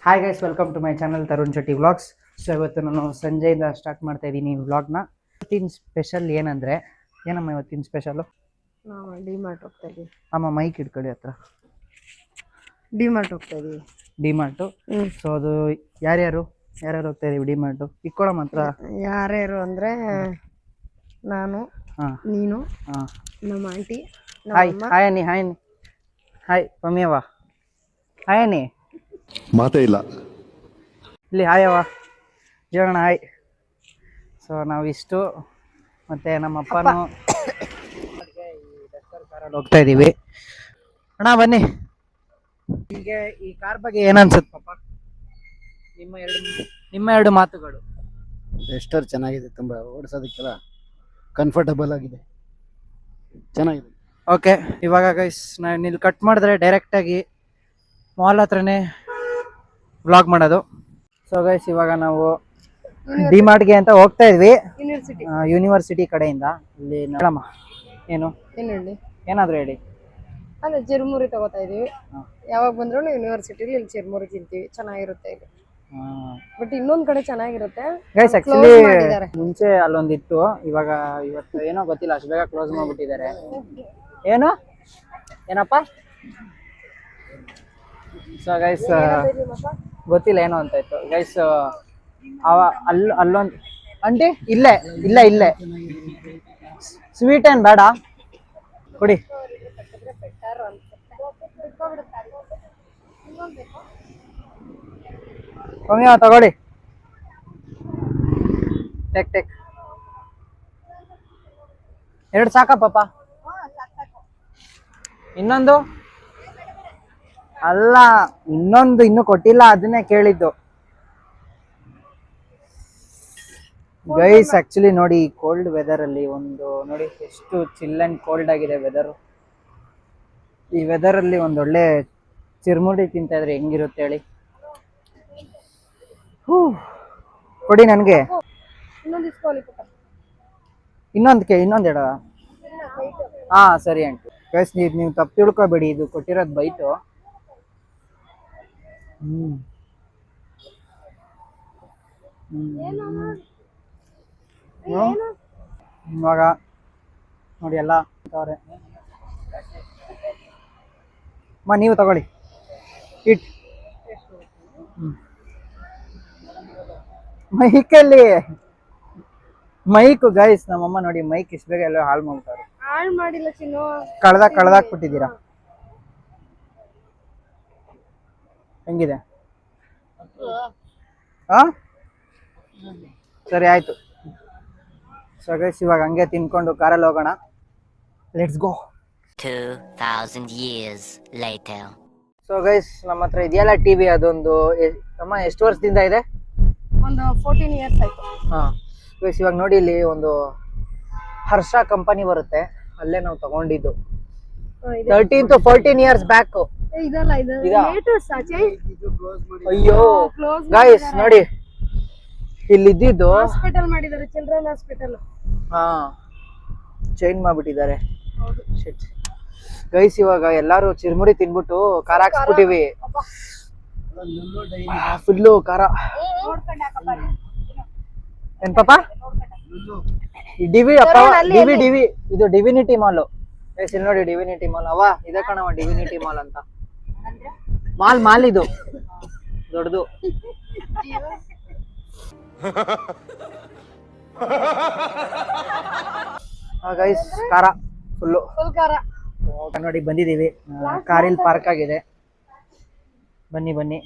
Hi guys, welcome to my channel Tarun Shetty vlogs. So ಇವತ್ತು ನಾನು ಸಂಜೆಯಿಂದ ಸ್ಟಾರ್ಟ್ ಮಾಡ್ತಾ ಇದ್ದೀನಿ ವ್ಲಾಗ್ನ. ಇವತ್ತಿನ ಸ್ಪೆಷಲ್ ಏನಂದರೆ, ಏನಮ್ಮ ಇವತ್ತಿನ ಸ್ಪೆಷಲು? ಡಿಮಾರ್ಟ್ ಹೋಗ್ತಾ ಇದೀವಿ. ಅಮ್ಮ ಮೈಕ್ ಇಟ್ಕೊಳ್ಳಿ ಹತ್ರ. ಡಿಮಾರ್ಟ್ ಹೋಗ್ತಾ ಇದೀವಿ. ಡಿಮಾರ್ಟು. ಸೊ ಅದು ಯಾರ್ಯಾರು ಹೋಗ್ತಾ ಇದೀವಿ ಡಿಮಾರ್ಟು? ಇಕ್ಕೊಳಮ್ಮ ಹತ್ರ. ಯಾರ್ಯಾರು ಅಂದರೆ ನಾನು, ನೀನು, ನಮ್ಮ ಆಂಟಿ, ಹಾಯ್ ಹಾಯ್ ಅನ್ನಿ. ಹಾಯ್ ಪಮ್ಯವ್ವ. ಹಾಯ್ ಅನ್ನಿ. ಮಾತೇ ಇಲ್ಲ ಇಲ್ಲಿ ಹಾಯವ್ವ ಜೀವಣ ಹಾಯ್. ಸೊ ನಾವಿಷ್ಟು ಮತ್ತು ನಮ್ಮ ಅಪ್ಪನೂ ಹೋಗ್ತಾ ಇದ್ದೀವಿ. ಅಣ್ಣ ಬನ್ನಿ. ಹೀಗೆ ಈ ಕಾರ್ ಬಗ್ಗೆ ಏನನ್ಸುತ್ತೆ ಪಾಪ? ನಿಮ್ಮ ಎರಡು ಮಾತುಗಳು. ಎಷ್ಟರ್ ಚೆನ್ನಾಗಿದೆ, ತುಂಬ ಓಡಿಸೋದಕ್ಕೆಲ್ಲ ಕಂಫರ್ಟಬಲ್ ಆಗಿದೆ, ಚೆನ್ನಾಗಿದೆ. ಓಕೆ, ಇವಾಗ ಗೈಸ್ ನಾನು ಇಲ್ಲಿ ಕಟ್ ಮಾಡಿದ್ರೆ ಡೈರೆಕ್ಟಾಗಿ ಮಾಲ್ ಹತ್ರನೇ ವ್ಲಾಗ್ ಮಾಡೋದು. ಸೊ ಗೈಸ್ ಇವಾಗ ನಾವು ಡಿಮಾರ್ಟ್ಗೆ ಅಂತ ಹೋಗ್ತಾ ಇದ್ವಿ, ಯೂನಿವರ್ಸಿಟಿ ಕಡೆಯಿಂದ. ಇಲ್ಲಿ ನೋಡಮ್ಮ, ಏನು ಹೇಳಿ, ಏನಾದರೂ ಹೇಳಿ. ಅದೇ ಚಿರ್ಮುರಿ ತಗೋತಾ ಇದೀವಿ. ಯಾವಾಗ ಬಂದ್ರು ಯೂನಿವರ್ಸಿಟಿಲಿ ಇಲ್ಲಿ ಚಿರ್ಮುರಿ ತಿಂತೀವಿ, ಚೆನ್ನಾಗಿರುತ್ತೆ ಇಲ್ಲಿ. ಬಟ್ ಇನ್ನೊಂದ್ ಕಡೆ ಚೆನ್ನಾಗಿರುತ್ತೆ ಗೈಸ್. ಆಕ್ಚುಲಿ ಮುಂಚೆ ಅಲ್ಲೊಂದಿತ್ತು, ಇವತ್ತು ಏನೋ ಗೊತ್ತಿಲ್ಲ, ಅಷ್ಟು ಬೇಗ ಕ್ಲೋಸ್ ಮಾಡ್ಬಿಟ್ಟಿದ್ದಾರೆ. ಏನಪ್ಪ? ಸೊ ಗೈಸ್ ಗೊತ್ತಿಲ್ಲ ಏನೋ ಅಂತ ಇತ್ತು ಗೈಸ್. ಅಲ್ಲೊಂದು ಆಂಟಿ ಇಲ್ಲೇ ಸ್ವೀಟ್ ಏನ್ ಬೇಡ ಕೊಡಿ. ಕಮ್ಮಿ ತಗೊಳ್ಳಿ. ಟೆಕ್ ಎರಡು ಸಾಕ ಪಾಪ? ಇನ್ನೊಂದು ಅಲ್ಲ, ಇನ್ನೂ ಕೊಟ್ಟಿಲ್ಲ, ಅದನ್ನೇ ಕೇಳಿದ್ದು ಗೈಸ್. ಆಕ್ಚುಲಿ ನೋಡಿ, ಕೋಲ್ಡ್ ವೆದರ್ ಅಲ್ಲಿ ನೋಡಿ ಎಷ್ಟು ಚಿಲ್ ಅಂಡ್ ಕೋಲ್ಡ್ ಆಗಿದೆ ವೆದರ್. ಈ ವೆದರ್ ಅಲ್ಲಿ ಒಂದೊಳ್ಳೆ ಚಿರ್ಮುರಿ ತಿಂತಾ ಇದ್ರೆ ಹೆಂಗಿರುತ್ತೆ ಹೇಳಿ. ಕೊಡಿ ನನಗೆ ಇನ್ನೊಂದು ಎಡ. ಹಾ ಸರಿ ಆಂಟಿ. ಗೈಸ್ ನೀವು ತಪ್ಪು ತಿಳ್ಕೊಬೇಡಿ, ಇದು ಕೊಟ್ಟಿರೋದು ಬೈಟು. ಇವಾಗ ನೋಡಿ ಎಲ್ಲ ನೀವು ತಗೊಳ್ಳಿ. ಮೈಕು ಗೈಸ್, ನಮ್ಮಮ್ಮ ನೋಡಿ ಮೈಕ್ ಇಷ್ಟು ಬೇಗ ಎಲ್ಲ ಹಾಳು ಮಾಡ್ತಾರೆ. ಹಾಳು ಮಾಡಿಲ್ಲ ಚಿನ್ನು, ಕಳ್ದಾಕ್ಬಿಟ್ಟಿದ್ದೀರಾ. ಹೆಂಗಿದೆ? ಸರಿ ಆಯ್ತು. ಸೊ ಗೈಸ್ ಇವಾಗ ಹಂಗೆ ತಿನ್ಕೊಂಡು ಕಾರಲ್ಲಿ ಹೋಗೋಣ. Let's go. 2000 years later. So guys ನಮ್ಮ ಹತ್ರ ಇದೆಯಲ್ಲ ಟಿವಿ, ಅದೊಂದು ಅಮ್ಮ ಎಷ್ಟು ವರ್ಷದಿಂದ ಇದೆ? ಒಂದು 14 ಇಯರ್ಸ್ ಆಯ್ತು. ಗೈಸ್ ಇವಾಗ ನೋಡಿ, ಇಲ್ಲಿ ಒಂದು ಹರ್ಷ ಕಂಪನಿ ಬರುತ್ತೆ, ಅಲ್ಲೇ ನಾವು ತಗೊಂಡಿದ್ದು 13 to 14 years ಬ್ಯಾಕ್. ಅಯ್ಯೋ ಗೈಸ್ ನೋಡಿ, ಇಲ್ಲಿದ್ದು ಹಾಸ್ಪಿಟಲ್ ಮಾಡಿದ್ದಾರೆ, ಚಿಲ್ಡ್ರನ್ ಹಾಸ್ಪಿಟಲ್. ಚೇಂಜ್ ಮಾಡ್ಬಿಟ್ಟಿದ್ದಾರೆ ಗೈಸ್. ಇವಾಗ ಎಲ್ಲಾರು ಚಿರ್ಮುರಿ ತಿನ್ಬಿಟ್ಟು ಖಾರ ಹಾಕ್ಸ್ಬಿಟ್ಟಿವಿ, ಫುಲ್ಲು ಖಾರ. ಏನ್ ಪಾಪ? ಡಿವಿ ಇದು ಡಿವಿನಿಟಿ ಮಾಲ್. ಗೈಸ್ ಇಲ್ಲಿ ನೋಡಿ, ಡಿವಿನಿಟಿ ಮಾಲ್. ಇದೆ ಕಣವ ಡಿವಿನಿಟಿ ಮಾಲ್ ಅಂತ. ಮಾಲ್ ಇದು ದೊಡ್ಡದು. ಗೈಸ್ ಖಾರ ಫುಲ್ ಖಾರ ನೋಡಿ ಬಂದಿದ್ದೀವಿ. ಕಾರಿಲ್ ಪಾರ್ಕ್ ಆಗಿದೆ, ಬನ್ನಿ.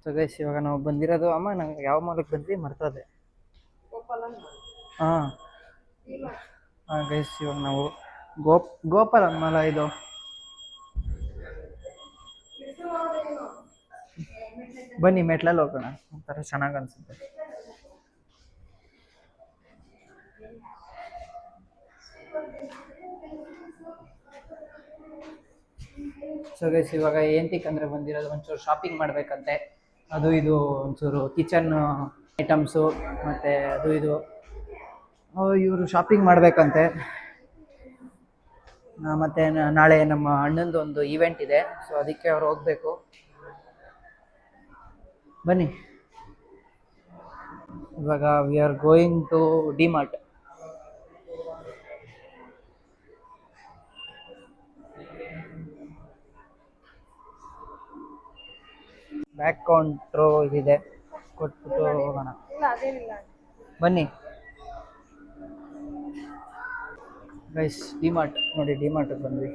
ಸೊ ಗೈಸ್ ಇವಾಗ ನಾವು ಬಂದಿರೋದು, ಅಮ್ಮ ನಂಗೆ ಯಾವ ಮಾಲಕ್ಕೆ ಬಂದ್ವಿ ಮರ್ತದೆ. ಗೈಸ್ ಇವಾಗ ನಾವು ಗೋಪಾಲ ಮಾಲ ಇದು. ಬನ್ನಿ ಮೆಟ್ಲಲ್ಲಿ ಹೋಗೋಣ, ಒಂಥರ ಚೆನ್ನಾಗಿ ಅನ್ಸುತ್ತೆ. ಸೊ ಗೈಸ್ ಇವಾಗ ಏನಂತಂದ್ರೆ ಬಂದಿರೋದು ಒಂಚೂರು ಶಾಪಿಂಗ್ ಮಾಡ್ಬೇಕಂತೆ. ಅದು ಇದು ಒಂಚೂರು ಕಿಚನ್ ಐಟಮ್ಸು ಮತ್ತು ಅದು ಇದು ಇವರು ಶಾಪಿಂಗ್ ಮಾಡಬೇಕಂತೆ. ಮತ್ತು ನಾಳೆ ನಮ್ಮ ಅಣ್ಣಂದು ಒಂದು ಈವೆಂಟ್ ಇದೆ, ಸೊ ಅದಕ್ಕೆ ಅವ್ರು ಹೋಗಬೇಕು. ಬನ್ನಿ ಇವಾಗ we are going to DMart. Bag counter ಇದಿದೆ, ಕೊಟ್ಬಿಟ್ಟು ಹೋಗೋಣ. ಇಲ್ಲ ಅದೇನಿಲ್ಲ. ಬನ್ನಿ ಗೈಸ್, ಡಿಮಾರ್ಟ್ ನೋಡಿ, ಡಿಮಾರ್ಟ್ ಬಂದ್ವಿ.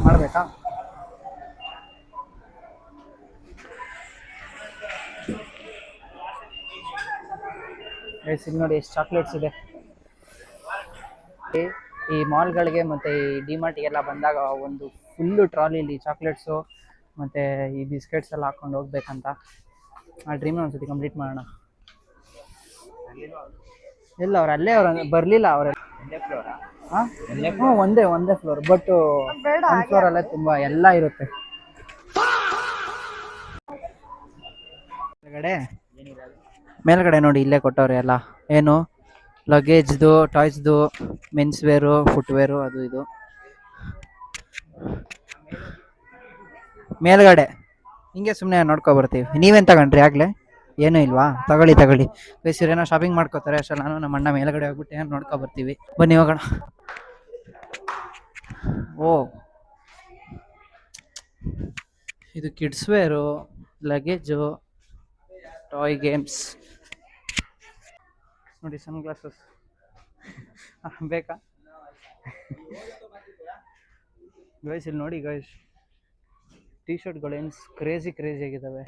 ಮಾಡಬೇಕಾ? ಗೈಸ್ ಇಲ್ಲಿ ನೋಡಿ ಎಷ್ಟು ಚಾಕ್ಲೇಟ್ಸ್ ಇದೆ. ಈ ಮಾಲ್ಗಳಿಗೆ ಮತ್ತು ಈ ಡಿಮಾರ್ಟಿಗೆಲ್ಲ ಬಂದಾಗ ಒಂದು ಫುಲ್ಲು ಟ್ರಾಲಿಲಿ ಚಾಕ್ಲೇಟ್ಸು ಮತ್ತು ಈ ಬಿಸ್ಕೆಟ್ಸ್ ಎಲ್ಲ ಹಾಕ್ಕೊಂಡು ಹೋಗ್ಬೇಕಂತ ಆ ಡ್ರೀಮ್ನ ಒಂದ್ಸತಿ ಕಂಪ್ಲೀಟ್ ಮಾಡೋಣ. ಇಲ್ಲ ಅಲ್ಲೇ ಬರಲಿಲ್ಲ ಅವರೆಲ್ಲ. ಹಾಂ ಹ್ಞೂ ಒಂದೇ ಫ್ಲೋರ್, ಬಟ್ ಒಂದು ಫ್ಲೋರಲ್ಲೇ ತುಂಬ ಎಲ್ಲ ಇರುತ್ತೆ. ಮೇಲ್ಗಡೆ ನೋಡಿ ಇಲ್ಲೇ ಕೊಟ್ಟವ್ರೆ ಎಲ್ಲ, ಏನು ಲಗೇಜ್ದು, ಟಾಯ್ಸ್ದು, ಮೆನ್ಸ್ ವೇರು, ಫುಟ್ವೇರು, ಅದು ಇದು ಮೇಲ್ಗಡೆ. ಹಿಂಗೆ ಸುಮ್ಮನೆ ನೋಡ್ಕೊ ಬರ್ತೀವಿ. ನೀವೇನು ತಗೊಂಡ್ರಿ ಆಗಲೇ? ಏನೂ ಇಲ್ವಾ? ತಗೊಳ್ಳಿ ಬೇಸಿರೇನೋ ಶಾಪಿಂಗ್ ಮಾಡ್ಕೋತಾರೆ ಅಷ್ಟಲ್ಲ. ನಾನು ನಮ್ಮ ಅಣ್ಣ ಮೇಲ್ಗಡೆ ಹೋಗ್ಬಿಟ್ಟು ಏನೋ ನೋಡ್ಕೊ ಬರ್ತೀವಿ. ಬನ್ನಿ ಹೋಗೋಣ. ಓ ಇದು kids wear, luggage, toy games ನೋಡಿ, ಸನ್ ಗ್ಲಾಸಸ್ ಬೇಕಾ ಗೈಸ್? ಇಲ್ಲಿ ನೋಡಿ ಗೈಸ್, ಟೀ ಶರ್ಟ್ಗಳು ಏನು ಕ್ರೇಜಿ ಆಗಿದ್ದಾವೆ.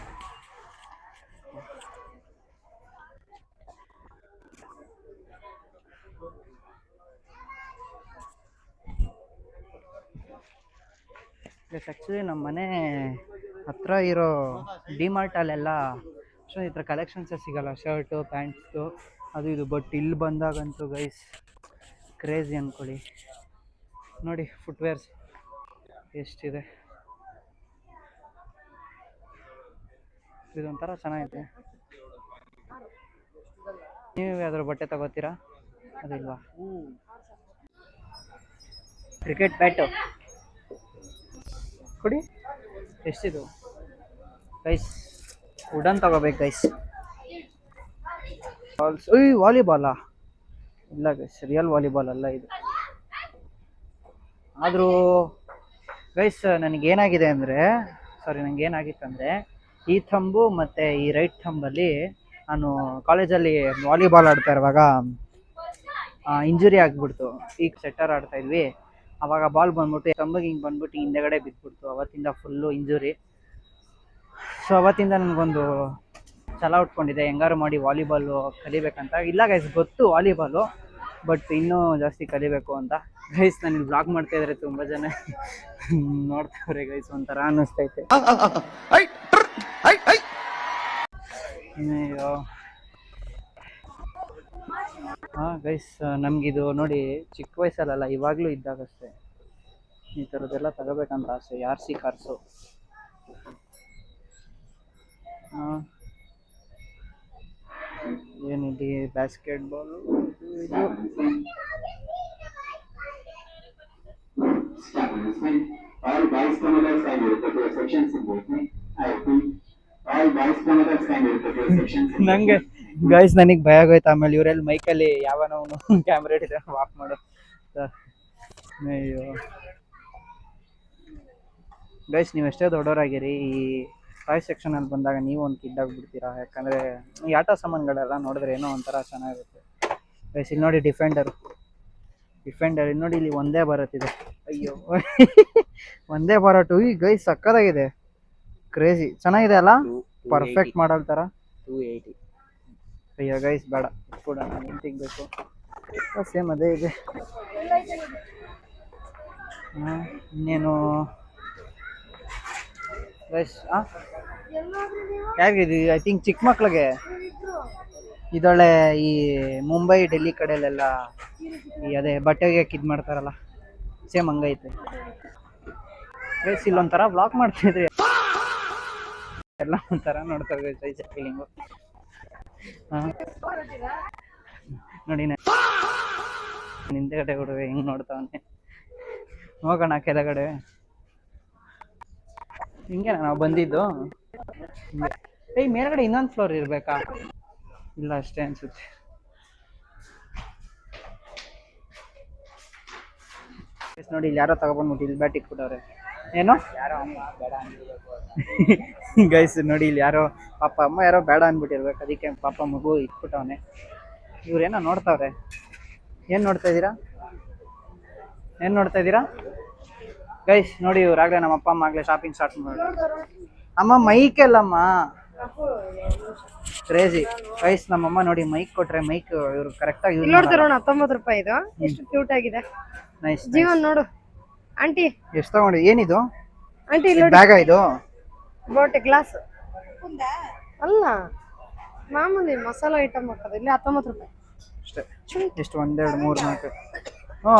ಆ್ಯಕ್ಚುಲಿ ನಮ್ಮ ಮನೆ ಹತ್ರ ಇರೋ ಡಿಮಾರ್ಟಲ್ಲೆಲ್ಲ ಅಷ್ಟೊಂದು ಈ ಥರ ಕಲೆಕ್ಷನ್ಸೇ ಸಿಗೋಲ್ಲ, ಶರ್ಟು, ಪ್ಯಾಂಟ್ಸು, ಅದು ಇದು. ಬಟ್ ಇಲ್ಲಿ ಬಂದಾಗಂತೂ ಗೈಸ್ ಕ್ರೇಜಿ ಅಂದ್ಕೊಳ್ಳಿ. ನೋಡಿ ಫುಟ್ವೇರ್ಸ್ ಎಷ್ಟಿದೆ, ಇದೊಂಥರ ಚೆನ್ನಾಗಿದೆ. ನೀವು ಯಾವ್ದಾದ್ರು ಬಟ್ಟೆ ತಗೋತೀರಾ? ಅದಿಲ್ವಾ? ಕ್ರಿಕೆಟ್ ಬ್ಯಾಟು ಕೊಡಿ. ಎಷ್ಟಿದು ಗೈಸ್? ವುಡನ್ ತಗೋಬೇಕು ಗೈಸ್. ವಾಲಿಬಾಲಾ? ಇಲ್ಲ ಗೈಸ್, ರಿಯಲ್ ವಾಲಿಬಾಲ್ ಅಲ್ಲ ಇದು. ಆದರೂ ಗೈಸ್ ನನಗೇನಾಗಿದೆ ಅಂದರೆ, ನನಗೇನಾಗಿತ್ತಂದರೆ, ಈ ಥಂಬು ಮತ್ತು ಈ ರೈಟ್ ಥಂಬಲ್ಲಿ ನಾನು ಕಾಲೇಜಲ್ಲಿ ವಾಲಿಬಾಲ್ ಆಡ್ತಾ ಇರುವಾಗ ಇಂಜುರಿ ಆಗಿಬಿಡ್ತು. ಈಗ ಸೆಟ್ಟರ್ ಆಡ್ತಾಯಿದ್ವಿ, ಆವಾಗ ಬಾಲ್ ಬಂದ್ಬಿಟ್ಟು ಥಂಬಿಗೆ ಹಿಂಗೆ ಬಂದ್ಬಿಟ್ಟು ಹಿಂದೆಗಡೆ ಬಿದ್ದುಬಿಡ್ತು. ಅವತ್ತಿಂದ ಫುಲ್ಲು ಇಂಜುರಿ. ಸೊ ಅವತ್ತಿಂದ ನನಗೊಂದು ಛಲ ಉಟ್ಕೊಂಡಿದೆ, ಹೆಂಗಾರು ಮಾಡಿ ವಾಲಿಬಾಲು ಕಲಿಬೇಕಂತ. ಇಲ್ಲ ಗೈಸ್, ಗೊತ್ತು ವಾಲಿಬಾಲು, ಬಟ್ ಇನ್ನೂ ಜಾಸ್ತಿ ಕಲಿಬೇಕು ಅಂತ. ಗೈಸ್ ನಾನು ಇಲ್ಲಿ ಬ್ಲಾಗ್ ಮಾಡ್ತಾಯಿದ್ರೆ ತುಂಬ ಜನ ನೋಡ್ತಾವ್ರೆ ಗೈಸ್, ಒಂಥರ ಅನ್ನಿಸ್ತೈತೆ. ಅಯ್ಯೋ ಹಾಂ ಗೈಸ್, ನಮಗಿದು ನೋಡಿ ಚಿಕ್ಕ ವಯಸ್ಸಲ್ಲ, ಇವಾಗಲೂ ಇದ್ದಾಗಷ್ಟೇ ಈ ಥರದ್ದೆಲ್ಲ ತಗೋಬೇಕಂತ ಆಸೆ. RC cars. ಹಾಂ ಏನಿದೆ, ಬಾಸ್ಕೆಟ್ಬಾಲು, ಇದು ನಂಗೆ ಗೈಸ್ ನನಗೆ ಭಯ ಆಗೋಯ್ತು. ಆಮೇಲೆ ಇವರೆಲ್ಲ ಮೈಕಲ್ಲಿ ಯಾವನವನು ಕ್ಯಾಮ್ರಾ ಹಿಡಿದ್ರೆ ವಾಕ್ ಮಾಡು. ಅಯ್ಯೋ ಗೈಸ್, ನೀವು ಎಷ್ಟೇ ದೊಡ್ಡವರಾಗಿರಿ, ಈ ಟಾಯ್ ಸೆಕ್ಷನಲ್ಲಿ ಬಂದಾಗ ನೀವು ಒಂದು ಕಿಡ್ ಆಗಿಬಿಡ್ತೀರಾ. ಯಾಕಂದರೆ ಈ ಆಟ ಸಾಮಾನುಗಳೆಲ್ಲ ನೋಡಿದ್ರೆ ಏನೋ ಒಂಥರ ಚೆನ್ನಾಗಿರುತ್ತೆ. ಗೈಸ್ ಇಲ್ಲಿ ನೋಡಿ ಡಿಫೆಂಡರ್ ಇಲ್ಲಿ ನೋಡಿ, ಇಲ್ಲಿ ಒಂದೇ ಬರುತ್ತಿದೆ. ಅಯ್ಯೋ ಒಂದೇ ಬರೋಟು. ಈ ಗೈಸ್ ಸಕ್ಕತ್ತಾಗಿದೆ, ಕ್ರೇಜಿ ಚೆನ್ನಾಗಿದೆ ಅಲ್ಲ, ಪರ್ಫೆಕ್ಟ್ ಮಾಡಲ್ ಥರ. 280. ಅಯ್ಯೋ ಗೈಸ್ ಬೇಡ, ಕೂಡ ಏನು ತೆಗಬೇಕು. ಸೇಮ್ ಅದೇ ಇದೆ. ಹಾಂ ಇನ್ನೇನು ಗೈಸ್? ಯಾರಿಗಿದೆ? ಐ ಥಿಂಕ್ ಚಿಕ್ಕ ಮಕ್ಳಿಗೆ. ಇದೊಳ್ಳೆ ಈ ಮುಂಬೈ, ಡೆಲ್ಲಿ ಕಡೆಯಲ್ಲೆಲ್ಲ ಈ ಅದೇ ಬಟ್ಟೆಗೆ ಇದು ಮಾಡ್ತಾರಲ್ಲ, ಸೇಮ್ ಹಂಗೈತೆ ಗೈಸ್. ಇಲ್ಲೊಂಥರ ಬ್ಲಾಕ್ ಮಾಡ್ತಿದ್ರಿ, ಎಲ್ಲ ಒಂಥರ ನೋಡ್ತಾರೆ ಗೈಸ್. I feeling. ಹಾಂ ನೋಡಿ ಹಿಂದೆಗಡೆ ಹುಡುಗ ಹೆಂಗೆ ನೋಡ್ತಾವನೆ. ಹೋಗೋಣ ಕೆಳಗಡೆ. ಹಿಂಗೆ ನಾವು ಬಂದಿದ್ದು. ಏಯ್ ಮೇಲ್ಗಡೆ ಇನ್ನೊಂದು ಫ್ಲೋರ್ ಇರ್ಬೇಕಾ? ಇಲ್ಲ ಅಷ್ಟೇ ಅನ್ಸುತ್ತೆ. ನೋಡಿ ಇಲ್ಲಿ ಯಾರೋ ತಗೊಬಂದ್ಬಿಟ್ಟು ಇಲ್ಲಿ ಬ್ಯಾಟ್ ಇಟ್ಬಿಟ್ಟವ್ರೆ. ಏನು ಗೈಸ್ ನೋಡಿ ಇಲ್ಲಿ ಯಾರೋ ಪಾಪ ಅಮ್ಮ ಯಾರೋ ಬೇಡ ಅಂದ್ಬಿಟ್ಟಿರ್ಬೇಕು, ಅದಕ್ಕೆ ಪಾಪ ಮಗು ಇಟ್ಬಿಟ್ಟವನೆ. ಇವ್ರೇನೋ ನೋಡ್ತಾವ್ರೆ. ಏನು ನೋಡ್ತಾ ಇದ್ದೀರಾ? ಏನು ನೋಡ್ತಾ ಇದ್ದೀರಾ ಗೈಸ್? ನೋಡಿ ಇವ್ರಾಗಲೇ ನಮ್ಮ ಅಪ್ಪ ಅಮ್ಮ ಆಗಲೇ ಶಾಪಿಂಗ್ ಸ್ಟಾರ್ಟ್ ಮಾಡಿ. ಅಮ್ಮ ಮೈಕ್ ಅಲ್ಲಮ್ಮ, ಕ್ರೇಜಿ ಗೈಸ್. ನಮ್ಮಮ್ಮ ನೋಡಿ ಮೈಕ್ ಕೊಟ್ರೆ ಮೈಕ್ ಇವ್ರು ಕರೆಕ್ಟಾಗಿ ಯೂಸ್ ನೋಡ್ತಾರ 19 ರೂಪಾಯಿ ಇದು. ಎಷ್ಟು ಕ್ಯೂಟ್ ಆಗಿದೆ. ನೈಸ್. ಜೀವನ್ ನೋಡು ಆಂಟಿ ಎಷ್ಟು ತಗೊಂಡಿ? ಏನಿದು ಆಂಟಿ ಇಲ್ಲಿ ಬ್ಯಾಗ? ಇದು ಬೋಟೆ ಗ್ಲಾಸ್ ಅಲ್ಲ, ಮಾಮೂಲಿ ಮಸಾಲಾ ಐಟಮ್ ಹಾಕೋದು. ಇಲ್ಲಿ 19 ರೂಪಾಯಿ ಅಷ್ಟೇ. ಎಷ್ಟು? 1 2 3 4. ಹ್ಞೂ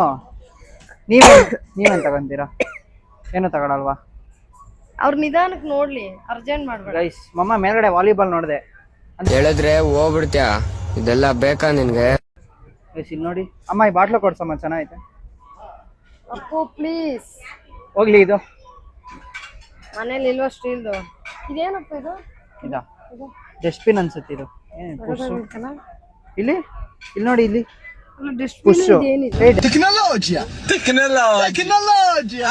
ನೀವೇನು ತಗೊಂತೀರಾ? ಏನು ತಗೊಳಲ್ವಾ? ಅವ್ರ ನಿಧಾನಕ್ಕೆ ನೋಡ್ಲಿ, ಅರ್ಜೆಂಟ್ ಮಾಡ್ಬೇಡ. ಗೈಸ್ ಮಮ್ಮ ಮೇಲ್ಗಡೆ ವಾಲಿಬಾಲ್ ನೋಡಿದೆ ಅಂತ ಹೇಳಿದ್ರೆ ಹೋಗ್ಬಿಡ್ತೀಯ. ಇದೆಲ್ಲ ಬೇಕಾ ನಿನ್ಗೆ? ಗೈಸ್ ಇಲ್ಲಿ ನೋಡಿ ಅಮ್ಮ, ಈ ಬಾಟ್ಲು ಕೊಡ್ಸಮ್ಮ, ಚೆನ್ನಾಗೈತೆ. ಅಪ್ಪು ಪ್ಲೀಸ್ ಹೋಗ್ಲಿ. ಇದು ಮನೇಲಿ ಇಲ್ವಾ ಸ್ಟೀಲ್ದು? ಇದೇನಪ್ಪ ಇದು? ಇದಾ ಡಸ್ಟ್ಬಿನ್ ಅನ್ಸುತ್ತೆ ಇದು. ಪುಷ್ ಇಲ್ಲಿ ಇಲ್ಲಿ ನೋಡಿ, ಇಲ್ಲಿ ಪುಷ್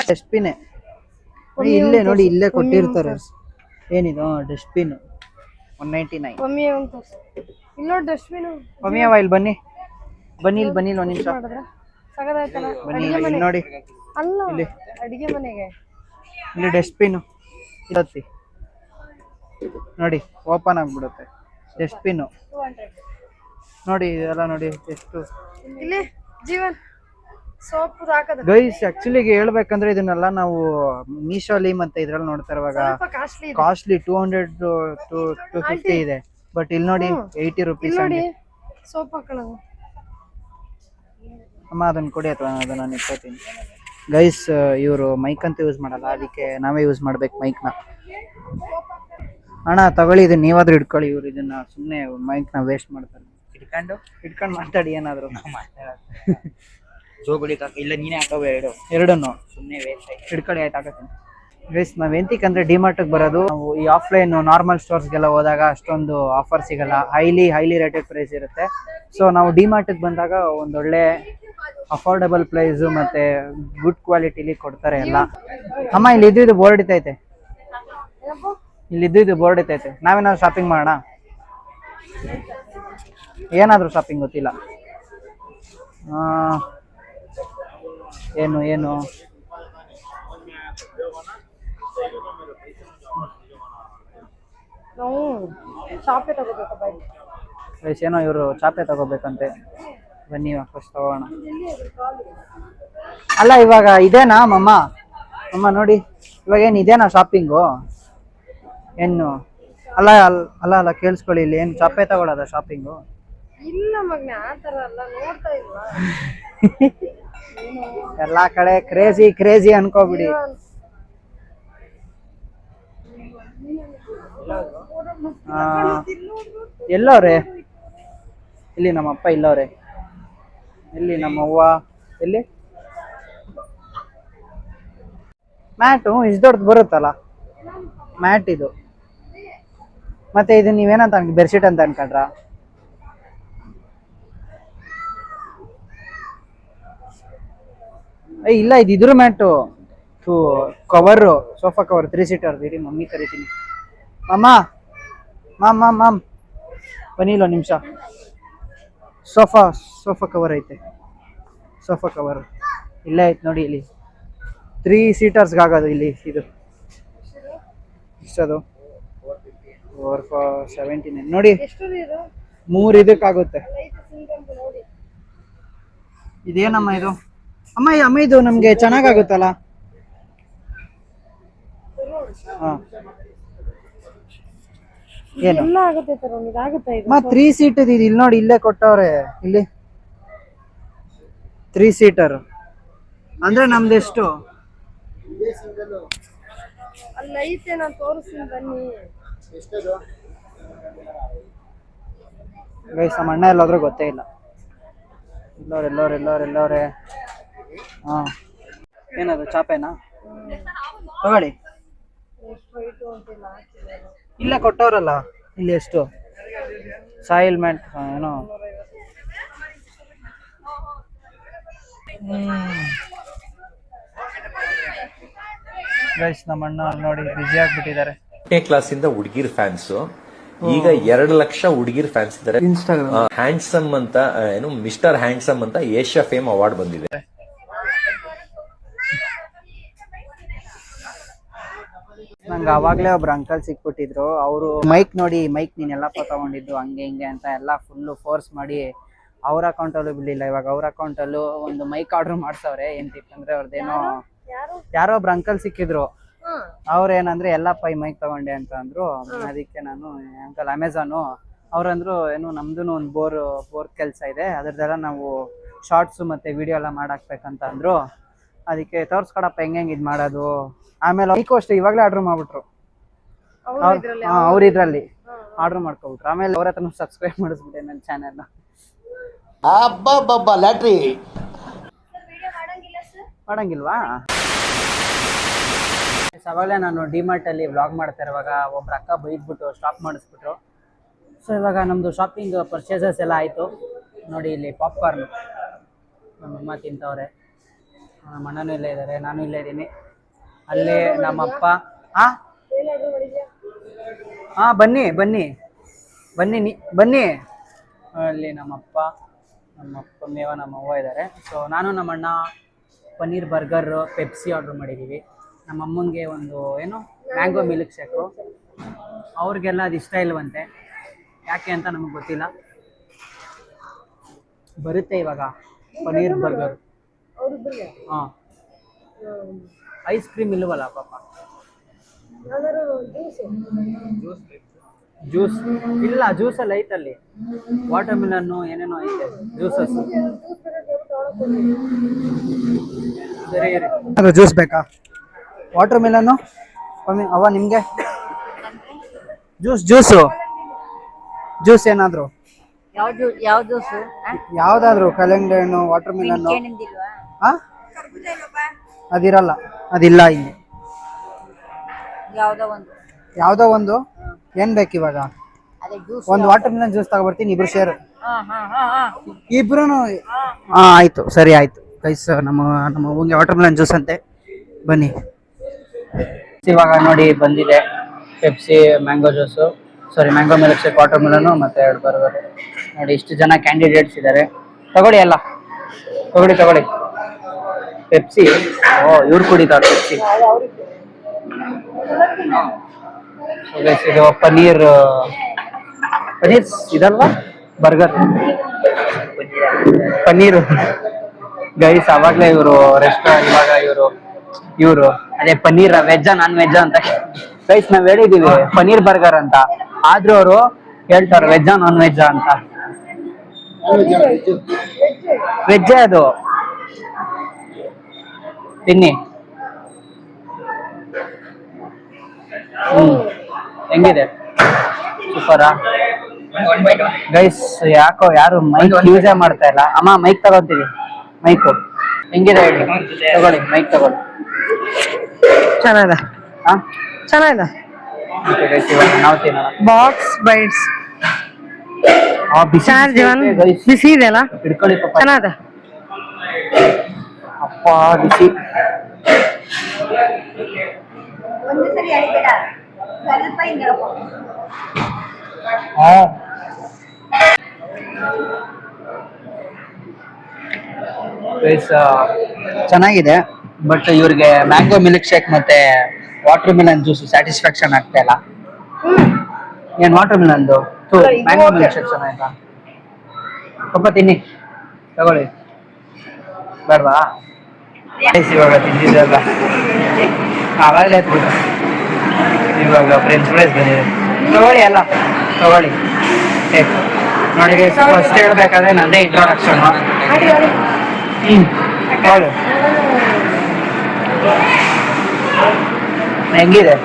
ಡಸ್ಟ್ಬಿನ್ ಇಲ್ಲೇ ನೋಡಿ, ಇಲ್ಲೇ ಕೊಟ್ಟಿರ್ತಾರೆ. ಏನಿದು? ಡಸ್ಟ್ಬಿನ್ 199. ಮಮ್ಮಿ ಅಂತ ಇಲ್ಲ ಡಸ್ಟ್ಬಿನ್. ಮಮ್ಮಿ ಅವ ಇಲ್ಲಿ ಬನ್ನಿ ಬನ್ನಿ, ಇಲ್ಲಿ ಬನ್ನಿ ಒಂದು ನಿಮಿಷ ಸಗದಾಯ್ತಲ್ಲ. ಬನ್ನಿ. ಇಲ್ಲಿ ನೋಡಿ, ಅಲ್ಲ ಇಲ್ಲಿ ಅಡಿಗೆ ಮನೆಗೆ ಇಲ್ಲಿ ಡಸ್ಟ್ಬಿನ್ ಇರತ್ತಿ ನೋಡಿ, ಓಪನ್ ಆಗ್ಬಿಡುತ್ತೆ ಡಸ್ಟ್ಬಿನ್. ನೋಡಿ ಇದೆಲ್ಲ ನೋಡಿ ಎಷ್ಟು. ಇಲ್ಲಿ ಜೀವನ್ ಸೋಪ್ ಹಾಕದ. ಗೈಸ್ ಆಕ್ಚುಲಿ ಹೇಳ್ಬೇಕಂದ್ರೆ ಇದನ್ನೆಲ್ಲ ನಾವು ಮೀಶೋಲಿ ಮತ್ತೆ ಇದ್ರಲ್ಲಿ ನೋಡ್ತಾ ಇರುವಾಗ ಕಾಸ್ಟ್ಲಿ 200 to 250 ಇದೆ. ಬಟ್ ಇಲ್ಲಿ ನೋಡಿ 80 ರೂಪೀಸ್. ನೋಡಿ ಸೋಪ್ ಹಾಕೊಳ್ಳೋದು. ಅಮ್ಮ ಅದನ್ನ ಕೊಡಿ, ಅಥವಾ ಅದನ್ನ ನಾನು ಇಟ್ಕೋತೀನಿ. ಗೈಸ್ ಇವರು ಮೈಕ್ ಅಂತ ಯೂಸ್ ಮಾಡಲ್ಲ, ಅದಕ್ಕೆ ನಾವೇ ಯೂಸ್ ಮಾಡ್ಬೇಕು ಮೈಕ್ನ. ಅಣ್ಣ ತಗೊಳ್ಳಿ, ಇದನ್ನ ನೀವಾದ್ರೂ ಇಟ್ಕೊಳ್ಳಿ. ಇವ್ರು ಇದನ್ನ ಸುಮ್ಮನೆ ಮೈಕ್ನ ವೇಸ್ಟ್ ಮಾಡ್ತಾರೆ. ಇಟ್ಕೊಂಡು ಮಾತಾಡಿ ಏನಾದ್ರು. ಇಲ್ಲ ನೀನೇ ಹಾಕೋ ಎರಡನ್ನು ಸುಮ್ಮನೆ ವೇಸ್ಟ್ ಆಯ್ತು. ಹಿಡ್ಕೊಳ್ಳಿ, ಆಯ್ತು ಹಾಕತ್ತೀನಿ. ಗೈಸ್ ನಾವ್ ಎಂತಿಕಂದ್ರೆ ಡಿಮಾರ್ಟ್ಗೆ ಬರೋದು. ನಾವು ಈ ಆಫ್ಲೈನ್ ನಾರ್ಮಲ್ ಸ್ಟೋರ್ಸ್ಗೆಲ್ಲ ಹೋದಾಗ ಅಷ್ಟೊಂದು ಆಫರ್ ಸಿಗಲ್ಲ, ಹೈಲಿ ರೇಟೆಡ್ ಪ್ರೈಸ್ ಇರುತ್ತೆ. ಸೊ ನಾವು ಡಿಮಾರ್ಟ್ಗೆ ಬಂದಾಗ ಒಂದೊಳ್ಳೆ ಅಫೋರ್ಡಬಲ್ ಪ್ರೈಸ್ ಮತ್ತೆ ಗುಡ್ ಕ್ವಾಲಿಟಿಲಿ ಕೊಡ್ತಾರೆ ಎಲ್ಲ. ಅಮ್ಮ ಇಲ್ಲಿ ಇದ್ದು ಬೋರ್ಡ್ ಇತ್ತೈತೆ, ಇಲ್ಲಿ ಇದ್ದು ಬೋರ್ಡ್ ಇತ್ತೈತೆ. ನಾವೇನಾದ್ರು ಶಾಪಿಂಗ್ ಮಾಡೋಣ? ಏನಾದರೂ ಶಾಪಿಂಗ್ ಗೊತ್ತಿಲ್ಲ. ಏನು ಏನು ನಾವು ಚಾಪೆ ತಗೋಬೇಕು ಬೈಕ್. ಏನೋ ಇವರು ಚಾಪೆ ತಗೋಬೇಕಂತೆ. ಬನ್ನಿ ಫಸ್ಟ್ ತಗೋಣ. ಅಲ್ಲ ಇವಾಗ ಇದೇನಾ ಮಮ್ಮ? ಅಮ್ಮ ನೋಡಿ ಇವಾಗ ಏನು ಇದೇನಾ ಶಾಪಿಂಗು? ಏನು ಅಲ್ಲ ಅಲ್ಲ ಅಲ್ಲ ಕೇಳಿಸ್ಕೊಳ್ಳಿ, ಇಲ್ಲಿ ಏನು ಚಾಪೆ ತಗೊಳ್ಳೋದ ಶಾಪಿಂಗು? ಇಲ್ಲ ಮಗ್ನೆ, ಆ ತರ ಅಲ್ಲ, ನೋಡ್ತಾ ಇಲ್ವಾ? ಎಲ್ಲಾ ಕಡೆ ಕ್ರೇಜಿ ಅನ್ಕೋಬಿಡಿ. ಎಲ್ಲವ್ರೆ? ಇಲ್ಲಿ ನಮ್ಮ ಅಪ್ಪ ಇಲ್ಲವ್ರೆ. ಎಲ್ಲಿ ನಮ್ಮ ಅವ್ವ? ಎಲ್ಲಿ ಮ್ಯಾಟು? ಇಷ್ಟು ದೊಡ್ಡದು ಬರುತ್ತಲ್ಲ ಮ್ಯಾಟ್ ಇದು. ಮತ್ತೆ ಇದು ನೀವೇನಂತ ಬೆಡ್ಶೀಟ್ ಅಂತ ಅನ್ಕೊಂಡ್ರ? ಇಲ್ಲ ಇದು ಇದ್ರ mat, cover, sofa cover 3 seater. ಇರಿ ಮಮ್ಮಿ ಕರಿತೀನಿ. ಅಮ್ಮ ಮಾಮ್ ಬನ್ನಿ ಇಲ್ಲ ನಿಮಿಷ. ಸೋಫಾ ಕವರ್ ಐತೆ, ಸೋಫಾ ಕವರ್ ಇಲ್ಲೇ ಐತೆ ನೋಡಿ. ಇಲ್ಲಿ 3 ಸೀಟರ್ಸ್ಗೆ ಆಗೋದು. ಇಲ್ಲಿ ಇದು ಇಷ್ಟದು 479 ನೋಡಿ. 3 ಇದಕ್ಕಾಗುತ್ತೆ. ಇದೇನಮ್ಮ ಇದು? ಅಮ್ಮ ಇದು ನಮ್ಗೆ ಚೆನ್ನಾಗಾಗುತ್ತಲ್ಲ. ಏನು ಎಲ್ಲ ಆಗುತ್ತೆ ತರ ಇದಾಗುತ್ತೆ ಇದು. 3 ಸೀಟ್ ಇದು. ಇಲ್ಲಿ ನೋಡಿ, ಇಲ್ಲೇ ಕೊಟ್ಟವ್ರೆ. ಇಲ್ಲಿ 3 ಸೀಟರ್ ಅಂದ್ರೆ ನಮ್ದೆಷ್ಟು? ಅಲ್ಲ ಐತೆ, ನಾನು ತೋರಿಸ್ತೀನಿ ಬನ್ನಿ. ಗೈಸ್ ನಮ್ಮ ಅಣ್ಣ ಎಲ್ಲಾದ್ರೂ ಗೊತ್ತೇ ಇಲ್ಲ. ಎಲ್ಲವ್ರೆ. ಹಾ ಏನದು ಚಾಪೆನಾ? ತಗೊಳ್ಳಿ. ಎಷ್ಟು ವೈಟು ಅಂತಿಲ್ಲ ಹಾಕಿಲ್ಲ. ಇಲ್ಲೇ ಕೊಟ್ಟವ್ರಲ್ಲ ಇಲ್ಲಿ ಎಷ್ಟು ಸಾಯಿಲ್ ಮ್ಯಾಟ್ ಏನೋ ಗೈಸ್ ನಮ್ಮ ಅಣ್ಣ ನೋಡಿ ಬಿಜಿ ಆಗ್ಬಿಟ್ಟಿದ್ದಾರೆ. 8ನೇ ಕ್ಲಾಸಿಂದ ಹುಡುಗಿರ್ ಫ್ಯಾನ್ಸ್ ಈಗ 2 ಲಕ್ಷ ಹುಡುಗಿರ್ ಫ್ಯಾನ್ಸ್ ಇದ್ದಾರೆ. ಇನ್ಸ್ಟಾಗ್ರಾಮ್ ಹ್ಯಾಂಡ್ಸಮ್ ಅಂತ ಏನು ಮಿಸ್ಟರ್ ಹ್ಯಾಂಡ್ಸಮ್ ಅಂತ ಏಷ್ಯಾ ಫೇಮ್ ಅವಾರ್ಡ್ ಬಂದಿದೆ. ನಂಗೆ ಅವಾಗ್ಲೇ ಒಬ್ರು ಅಂಕಲ್ ಸಿಕ್ಬಿಟ್ಟಿದ್ರು. ಅವರು ಮೈಕ್ ನೋಡಿ ಮೈಕ್ ನೀನೆಲ್ಲಪ್ಪ ತಗೊಂಡಿದ್ದು ಹಂಗೆ ಹಿಂಗೆ ಅಂತ ಎಲ್ಲ ಫುಲ್ಲು ಫೋರ್ಸ್ ಮಾಡಿ ಅವ್ರ ಅಕೌಂಟಲ್ಲೂ ಬಿಡಲಿಲ್ಲ. ಇವಾಗ ಅವ್ರ ಅಕೌಂಟಲ್ಲೂ ಒಂದು ಮೈಕ್ ಆರ್ಡರ್ ಮಾಡ್ಸವ್ರೆ. ಏನ್ತಿತ್ತಂದ್ರೆ ಅವ್ರದ್ದೇನೋ ಯಾರೋ ಒಬ್ರು ಅಂಕಲ್ ಸಿಕ್ಕಿದ್ರು. ಅವ್ರ ಏನಂದ್ರೆ ಎಲ್ಲಪ್ಪ ಈ ಮೈಕ್ ತಗೊಂಡೆ ಅಂತ ಅಂದ್ರು. ಅದಕ್ಕೆ ನಾನು ಅಂಕಲ್ ಅಮೆಝಾನು ಅವ್ರಂದ್ರು ಏನು ನಮ್ದು ಒಂದು ಬೋರ್ ಕೆಲಸ ಇದೆ, ಅದ್ರದ್ದೆಲ್ಲ ನಾವು ಶಾರ್ಟ್ಸು ಮತ್ತೆ ವಿಡಿಯೋ ಎಲ್ಲ ಮಾಡಾಕ್ಬೇಕಂತ ಅಂದ್ರು. ಅದಕ್ಕೆ ತೋರ್ಸ್ಕೊಡಪ್ಪ ಹೆಂಗೆ ಇದು ಮಾಡೋದು. ಆಮೇಲೆ ಮೈಕು ಅಷ್ಟೇ ಇವಾಗಲೇ ಆರ್ಡರ್ ಮಾಡ್ಬಿಟ್ರು. ಅವ್ರ ಇದ್ರಲ್ಲಿ ಆರ್ಡರ್ ಮಾಡ್ಕೊಬಿಟ್ರು. ಆಮೇಲೆ ಅವ್ರ ಹತ್ರ ಸಬ್ಸ್ಕ್ರೈಬ್ ಮಾಡಿಸ್ಬಿಟ್ಟೆ ನನ್ನ ಚಾನೆಲ್ನ. ಲ್ಯಾಟ್ರಿ ಮಾಡಂಗಿಲ್ವಾ? ಅವಾಗಲೇ ನಾನು ಡಿಮಾರ್ಟ್ ಅಲ್ಲಿ ವ್ಲಾಗ್ ಮಾಡ್ತಾ ಇರುವಾಗ ಒಬ್ರು ಅಕ್ಕ ಬೈದ್ಬಿಟ್ಟು ಸ್ಟಾಪ್ ಮಾಡಿಸ್ಬಿಟ್ರು. ಸೊ ಇವಾಗ ನಮ್ಮದು ಶಾಪಿಂಗ್ ಪರ್ಚೇಸಸ್ ಎಲ್ಲ ಆಯಿತು. ನೋಡಿ ಇಲ್ಲಿ ಪಾಪ್ಕಾರ್ನ್ ನಮ್ಮಮ್ಮ ತಿಂತವ್ರೆ, ನಮ್ಮ ಅಣ್ಣನೂ ಇಲ್ಲೇ ಇದ್ದಾರೆ, ನಾನು ಇಲ್ಲೇ ಇದ್ದೀನಿ. ಅಲ್ಲಿ ನಮ್ಮಪ್ಪ ಬನ್ನಿ ಬನ್ನಿ ಬನ್ನಿ ಬನ್ನಿ. ಅಲ್ಲಿ ನಮ್ಮಪ್ಪ ಮೇವ ನಮ್ಮವ್ವ ಇದ್ದಾರೆ. ಸೊ ನಾನು ನಮ್ಮಣ್ಣ ಪನ್ನೀರ್ ಬರ್ಗರ್ ಪೆಪ್ಸಿ ಆರ್ಡ್ರ್ ಮಾಡಿದ್ದೀವಿ. ನಮ್ಮಮ್ಮಂಗೆ ಒಂದು ಏನು ಮ್ಯಾಂಗೋ ಮಿಲ್ಕ್ ಶೇಕು. ಅವ್ರಿಗೆಲ್ಲ ಅದು ಇಷ್ಟ ಇಲ್ವಂತೆ, ಯಾಕೆ ಅಂತ ನಮಗೆ ಗೊತ್ತಿಲ್ಲ. ಬರುತ್ತೆ ಇವಾಗ ಪನ್ನೀರ್ ಬರ್ಗರ್. ಹಾಂ ಐಸ್ ಕ್ರೀಮ್ ಇಲ್ವಲ್ಲ ಪಾಪ. ಜ್ಯೂಸ್ ಇಲ್ಲ, ಜ್ಯೂಸಲ್ಲಿ ಐತಲ್ಲಿ ವಾಟರ್ ಮಿಲನ್ನು ಏನೇನೋ ಐತೆ ಜ್ಯೂಸಸ್. ಸರಿ ಅದು ಜ್ಯೂಸ್ ಬೇಕಾ? ವಾಟರ್ ಮಿಲನ್ನು ಅವ ನಿಮಗೆ ಜ್ಯೂಸ್ ಏನಾದರೂ ಯಾವ್ದಾದ್ರು ಕಲ್ಲಂಗಡಿ ಹಣ್ಣು ವಾಟರ್ ಮಿಲನ್ನು ಅದಿರಲ್ಲ, ಅದಿಲ್ಲ ಇಲ್ಲಿ. ಯಾವ್ದೋ ಒಂದು ಏನ್ ಬೇಕು ಇವಾಗ? ಒಂದು ವಾಟರ್ ಮಿಲನ್ ಜ್ಯೂಸ್ ತಗೊಬರ್ತೀನಿ, ಇಬ್ರು ಶೇರ್. ಇಬ್ರು ಆಯ್ತು, ಸರಿ ಆಯ್ತು ಗೈಸ್. ನಮ್ಮ ಅವ್ವಂಗೆ ವಾಟರ್ ಮಿಲನ್ ಜ್ಯೂಸ್ ಅಂತೆ, ಬನ್ನಿ. ಇವಾಗ ನೋಡಿ ಬಂದಿದೆ ಪೆಪ್ಸಿ, ಮ್ಯಾಂಗೋ ಜ್ಯೂಸು, ಸಾರಿ ಮ್ಯಾಂಗೋ ಮಿಲ್ಕ್ ಶೇಕ್, ವಾಟರ್ ಮಿಲನು ಮತ್ತೆ 2 ಬರ್ಗರ್. ನೋಡಿ ಇಷ್ಟು ಜನ ಕ್ಯಾಂಡಿಡೇಟ್ಸ್ ಇದ್ದಾರೆ. ತಗೊಳ್ಳಿ ಎಲ್ಲ ತಗೊಳ್ಳಿ. ಪೆಪ್ಸಿ, ಇವ್ರು ಕುಡಿತಾರೆ ಪೆಪ್ಸಿ. ಇದು ಪನ್ನೀರ್ ಇದಲ್ವಾ ಬರ್ಗರ್, ಪನ್ನೀರು ಗೈಸ್. ಅವಾಗಲೇ ಇವರು ರೆಸ್ಟೋರೆಂಟ್, ಇವಾಗ ಇವರು ಅದೇ ಪನ್ನೀರ್ ವೆಜ್ಜಾ ನಾನ್ ವೆಜ್ಜಾ ಅಂತ ಗೈಸ್ ನಾವ್ ಹೇಳಿದೀವಿ ಪನ್ನೀರ್ ಬರ್ಗರ್ ಅಂತ. ಆದ್ರೂ ಅವರು ಹೇಳ್ತಾರೆ ವೆಜ್ಜಾ ನಾನ್ ವೆಜ್ಜಾ ಅಂತ. ವೆಜ್ಜೇ ಅದು, ತಿನ್ನಿ. ಹೆಂಗಿದೆ? ಸೂಪರಾ ಗೈಸ್. ಯಾರು ಮೈಕ್ ಯೂಸೇ ಮಾಡ್ತಾ ಇಲ್ಲ. ಅಮ್ಮ ಮೈಕ್ ತಗೊಂತೀವಿ, ಮೈಕು ಹೆಂಗಿದೆ ಹೇಳಿ? ತಗೊಳ್ಳಿ ಮೈಕ್ ತಗೊಳ್ಳಿ. ಚೆನ್ನಾಗಿದೆ, ಚೆನ್ನಾಗಿದೆ. ನಾವು ತಿನ್ನೋಣ. ಬಾಕ್ಸ್ ಬೈಟ್ಸ್ ಬಿಸಿ ಇದೆಯಲ್ಲ, ಹಿಡ್ಕೊಳ್ಳಿ ಪಾಪ. ಚೆನ್ನಾಗಿದೆ ಅಪ್ಪ, ಬಿಸಿ. ಚೆನ್ನಾಗಿದೆ, ಬಟ್ ಇವ್ರಿಗೆ ಮ್ಯಾಂಗೋ ಮಿಲ್ಕ್ ಶೇಕ್ ಮತ್ತೆ ವಾಟರ್ ಮಿಲನ್ ಜ್ಯೂಸ್ ಸ್ಯಾಟಿಸ್ಫ್ಯಾಕ್ಷನ್ ಆಗ್ತಾ ಇಲ್ಲ. ಏನ್ ವಾಟರ್ ಮಿಲನ್ದು ಮ್ಯಾಂಗೋ ಮಿಲ್ಕ್ ಶೇಕ್ ಚೆನ್ನಾಗಿಲ್ಲ. ಸ್ವಲ್ಪ ತಿನ್ನಿ, ತಗೊಳ್ಳಿ. ಬೇಡವಾ? ಇವಾಗ ತಿಂದಿದ್ದೆಲ್ಲ ಆವಾಗಲೇ ಎತ್ಬಿಟ್ಟು ಇವಾಗ ಫ್ರೆಂಚ್ ಫ್ರೈಸ್ ಬಂದಿದೆ. ತಗೊಳ್ಳಿ ಎಲ್ಲ ತಗೊಳ್ಳಿ. ನೋಡಿ ಫಸ್ಟ್ ಹೇಳ್ಬೇಕಾದ್ರೆ ನಂದೇ ಇಂಟ್ರೊಡಕ್ಷನ್. ಹೌದು, ಹೆಂಗಿದೆ?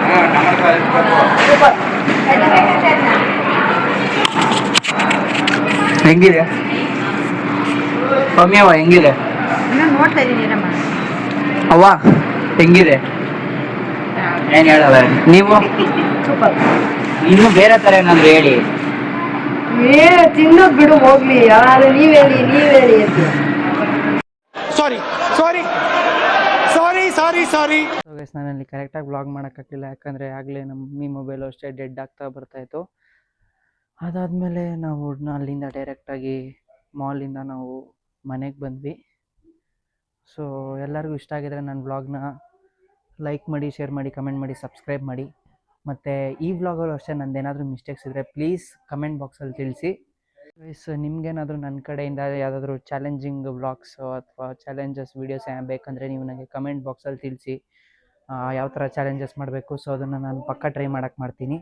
ಹೆಂಗಿದೆ ಕಮ್ಮಿಯವ? ಹೆಂಗಿದೆ ನೋಡ್ತಾ ಇದ್ದೀನಿ ಅವ್ವ? ಹೆಂಗಿದೆ? ಏನ್ ಹೇಳಲ್ಲ ನೀವು ಇನ್ನು ಬೇರೆ ತರ ಏನಾದ್ರು ಹೇಳಿ. ತಿನ್ನೋದ್ ಬಿಡು ಹೋಗ್ಲಿ, ಯಾರು ನೀವ್ ಹೇಳಿ ಅಂತ. ಸೊ ಗೈಸ್ ನಾನಲ್ಲಿ ಕರೆಕ್ಟಾಗಿ ವ್ಲಾಗ್ ಮಾಡೋಕ್ಕಾಗಲಿಲ್ಲ, ಯಾಕಂದರೆ ಆಗಲೇ ನಮ್ಮ ಮಮ್ಮಿ ಮೊಬೈಲು ಅಷ್ಟೇ ಡೆಡ್ ಆಗ್ತಾ ಬರ್ತಾಯಿತ್ತು. ಅದಾದಮೇಲೆ ನಾವು ಅಲ್ಲಿಂದ ಡೈರೆಕ್ಟಾಗಿ ಮಾಲಿಂದ ನಾವು ಮನೆಗೆ ಬಂದ್ವಿ. ಸೊ ಎಲ್ಲರಿಗೂ ಇಷ್ಟ ಆಗಿದ್ರೆ ನನ್ನ ವ್ಲಾಗ್ನ ಲೈಕ್ ಮಾಡಿ, ಶೇರ್ ಮಾಡಿ, ಕಮೆಂಟ್ ಮಾಡಿ, ಸಬ್ಸ್ಕ್ರೈಬ್ ಮಾಡಿ. ಮತ್ತು ಈ ವ್ಲಾಗಲ್ಲೂ ಅಷ್ಟೇ ನಂದೇನಾದರೂ ಮಿಸ್ಟೇಕ್ಸ್ ಇದ್ದರೆ ಪ್ಲೀಸ್ ಕಮೆಂಟ್ ಬಾಕ್ಸಲ್ಲಿ ತಿಳಿಸಿ. ಗೈಸ್ ನಿಮಗೇನಾದರೂ ನನ್ನ ಕಡೆಯಿಂದ ಯಾವುದಾದ್ರೂ ಚಾಲೆಂಜಿಂಗ್ ವ್ಲಾಗ್ಸು ಅಥವಾ ಚಾಲೆಂಜಸ್ ವೀಡಿಯೋಸ್ ಬೇಕಂದರೆ ನೀವು ನನಗೆ ಕಮೆಂಟ್ ಬಾಕ್ಸಲ್ಲಿ ತಿಳಿಸಿ. ಯಾವ ಥರ ಚಾಲೆಂಜಸ್ ಮಾಡಬೇಕು, ಸೊ ಅದನ್ನು ನಾನು ಪಕ್ಕ ಟ್ರೈ ಮಾಡೋಕ್ಕೆ ಮಾಡ್ತೀನಿ.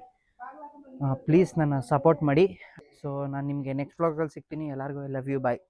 ಪ್ಲೀಸ್ ನನ್ನ ಸಪೋರ್ಟ್ ಮಾಡಿ. ಸೊ ನಾನು ನಿಮಗೆ ನೆಕ್ಸ್ಟ್ ವ್ಲಾಗಲ್ಲಿ ಸಿಗ್ತೀನಿ. ಎಲ್ಲರಿಗೂ ಐ ಲವ್ ಯು, ಬಾಯ್.